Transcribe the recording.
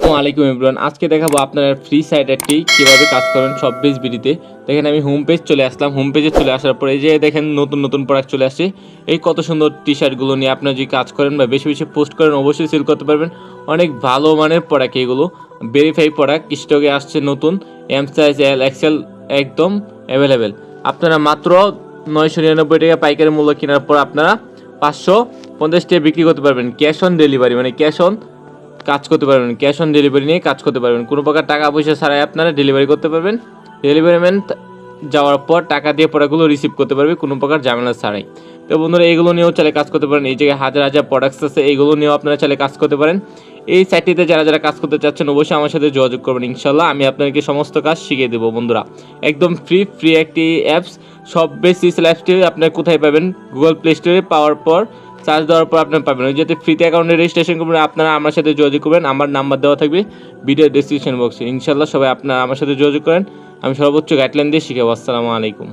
আসসালামু আলাইকুম এভরিওয়ান। আজকে দেখাবো আপনারা ফ্রি সাইটারটি কীভাবে কাজ করবেন সব পেজ বিডিতে। দেখেন আমি হোম পেজ চলে আসলাম। হোম পেজে চলে আসার পরে এই যে দেখেন নতুন নতুন প্রোডাক্ট চলে আসছে। এই কত সুন্দর টি শার্টগুলো নিয়ে আপনারা যদি কাজ করেন বা বেশি বেশি পোস্ট করেন অবশ্যই সেল করতে পারবেন। অনেক ভালো মানের প্রোডাক্ট এগুলো, ভেরিফাই প্রোডাক্ট, স্টকে আসছে নতুন, এম সাইজ এল এক্সেল একদম অ্যাভেলেবেল। আপনারা মাত্র 999 টাকা পাইকারি মূল্য কেনার পর আপনারা 550 টাকা বিক্রি করতে পারবেন। ক্যাশ অন ডেলিভারি, মানে ক্যাশ অন কাজ করতে পারবেন, ক্যাশ অন ডেলিভারি নিয়ে কাজ করতে পারবেন। কোনো প্রকার টাকা পয়সা ছাড়াই আপনারা ডেলিভারি করতে পারবেন। ডেলিভারি ম্যান যাওয়ার পর টাকা দিয়ে প্রোডাক্টগুলো রিসিভ করতে পারবে কোনো প্রকার ঝামেলা ছাড়াই। তো বন্ধুরা এগুলো নিয়েও চাইলে কাজ করতে পারেন। এই জায়গায় হাজার হাজার প্রোডাক্টস আছে, এইগুলো নিয়েও আপনারা চাইলে কাজ করতে পারেন। এই সাইটটিতে যারা যারা কাজ করতে চাচ্ছেন অবশ্যই আমার সাথে যোগাযোগ করবেন। ইনশাল্লাহ আমি আপনাদেরকে সমস্ত কাজ শিখিয়ে দেবো বন্ধুরা। একদম ফ্রি একটি অ্যাপস। সব বেসিস অ্যাপসটি আপনারা কোথায় পাবেন? গুগল প্লে স্টোরে পাওয়ার পর চার্জ দেওয়ার পর আপনারা পাবেন। ওই যাতে ফ্রিতে অ্যাকাউন্টে রেজিস্ট্রেশন করবেন আপনারা আমার সাথে যোগাযোগ করবেন। আমার নাম্বার দেওয়া থাকবে ভিডিও ডেসক্রিপশন বক্সে। ইনশাল্লাহ সবাই আপনারা আমার সাথে যোগাযোগ করেন, আমি সর্বোচ্চ গাইডলাইন দিয়ে শিখাবো। আসসালামু আলাইকুম।